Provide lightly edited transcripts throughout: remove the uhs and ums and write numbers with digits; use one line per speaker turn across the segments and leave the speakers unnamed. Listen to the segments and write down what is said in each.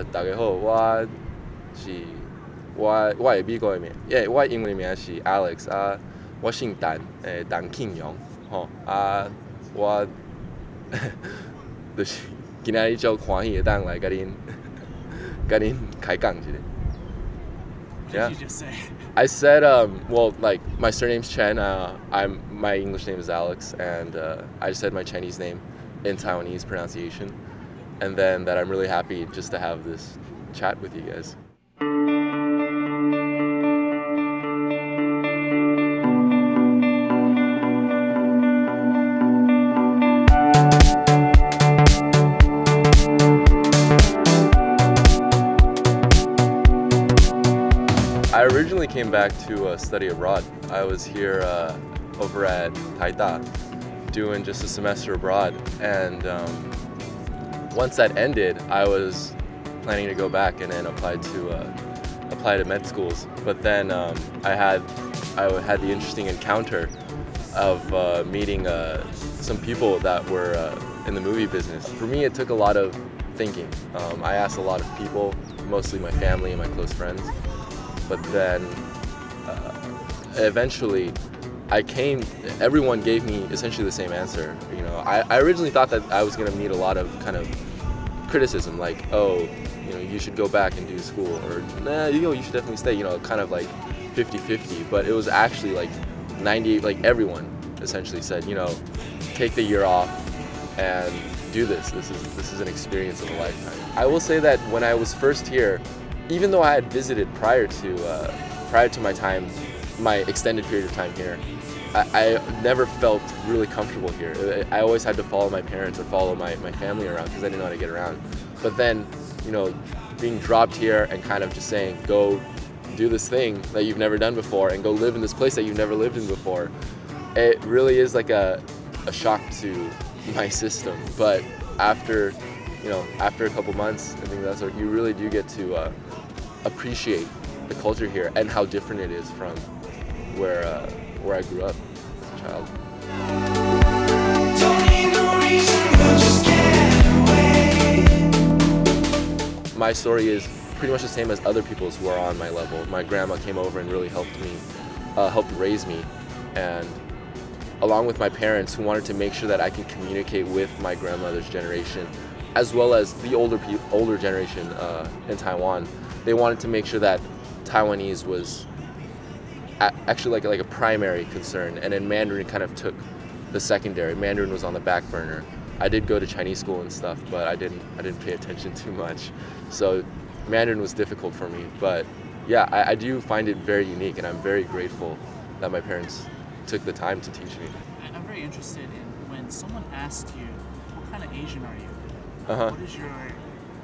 大家好，我是美国的名，我英文的名是 Alex 啊，我姓Dan，Dan庆阳，吼啊，我就是今仔日足欢喜会当来甲恁开讲一下。
What did you just say?
I said, well, like my surname's Chen. My English name is Alex, and I just said my Chinese name in Taiwanese pronunciation, and then that I'm really happy just to have this chat with you guys. I originally came back to study abroad. I was here over at Taipei doing just a semester abroad, and once that ended, I was planning to go back and then apply to med schools. But then I had the interesting encounter of meeting some people that were in the movie business. For me, it took a lot of thinking. I asked a lot of people, mostly my family and my close friends. But then eventually everyone gave me essentially the same answer. You know, I originally thought that I was going to meet a lot of kind of criticism, like, oh, you know, you should go back and do school, or nah, you know, you should definitely stay, you know, kind of like 50-50. But it was actually like 98, like everyone essentially said, you know, take the year off and do this. This is an experience of a lifetime. I will say that when I was first here, even though I had visited prior to my extended period of time here, I never felt really comfortable here. I always had to follow my parents or follow my family around because I didn't know how to get around. But then, you know, being dropped here and kind of just saying, go do this thing that you've never done before and go live in this place that you've never lived in before, it really is like a shock to my system. But after a couple months and things like that, you really do get to appreciate the culture here and how different it is from where I grew up as a child. My story is pretty much the same as other people's who are on my level. My grandma came over and really helped raise me, and along with my parents who wanted to make sure that I can communicate with my grandmother's generation, as well as the older generation in Taiwan. They wanted to make sure that Taiwanese was actually like a primary concern, and then Mandarin kind of took the secondary. Mandarin was on the back burner. I did go to Chinese school and stuff, but I didn't pay attention too much. So Mandarin was difficult for me. But yeah, I do find it very unique, and I'm very grateful that my parents took the time to teach me.
I'm very interested in when someone asks you, what kind of Asian are you? What is your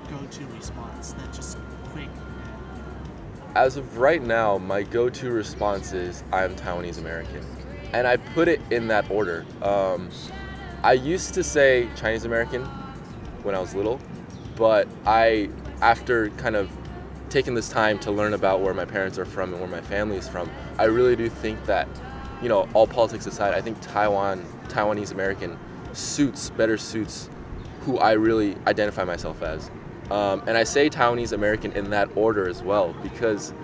go-to response? That just quick.
As of right now, my go-to response is I'm Taiwanese American. And I put it in that order. I used to say Chinese American when I was little, but after kind of taking this time to learn about where my parents are from and where my family is from, I really do think that, you know, all politics aside, I think Taiwanese American better suits who I really identify myself as. And I say Taiwanese American in that order as well, because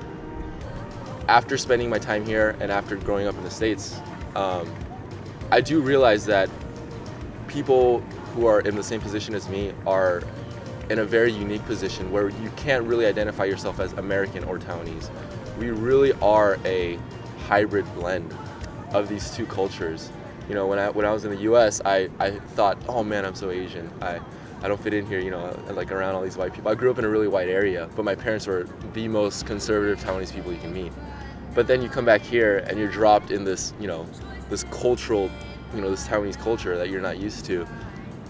after spending my time here and after growing up in the States, I do realize that people who are in the same position as me are in a very unique position where you can't really identify yourself as American or Taiwanese. We really are a hybrid blend of these two cultures. You know, when I was in the US, I thought, oh man, I'm so Asian. I don't fit in here, you know, like around all these white people. I grew up in a really white area, but my parents were the most conservative Taiwanese people you can meet. But then you come back here and you're dropped in this, you know, this cultural, you know, this Taiwanese culture that you're not used to.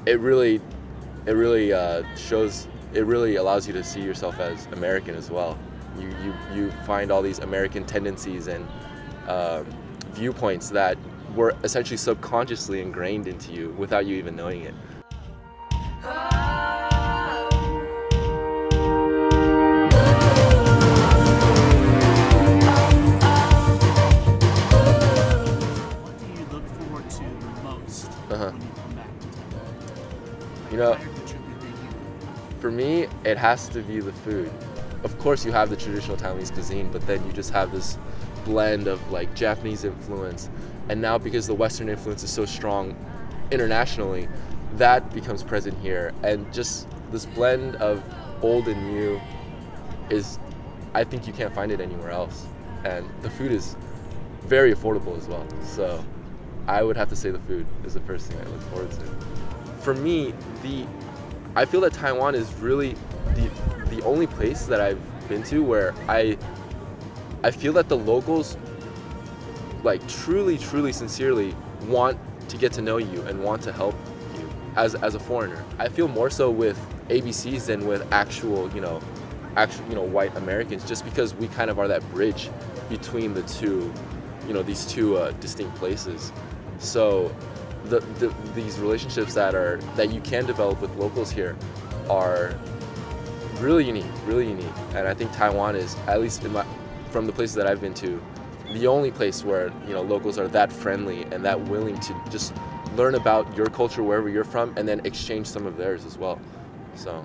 It really allows you to see yourself as American as well. You find all these American tendencies and viewpoints that were essentially subconsciously ingrained into you without you even knowing it.
What do you look forward to most when you come back to Taipei?
You know, for me, it has to be the food. Of course, you have the traditional Taiwanese cuisine, but then you just have this blend of like Japanese influence, and now because the Western influence is so strong internationally, that becomes present here, and just this blend of old and new is, I think you can't find it anywhere else, and the food is very affordable as well. So I would have to say the food is the first thing I look forward to. For me, I feel that Taiwan is really the only place that I've been to where I feel that the locals like truly sincerely want to get to know you and want to help you as a foreigner. I feel more so with ABCs than with actual white Americans, just because we kind of are that bridge between the two, these two distinct places. So these relationships that you can develop with locals here are really unique, and I think Taiwan is, at least from the places that I've been to, the only place where locals are that friendly and that willing to just learn about your culture wherever you're from, and then exchange some of theirs as well. So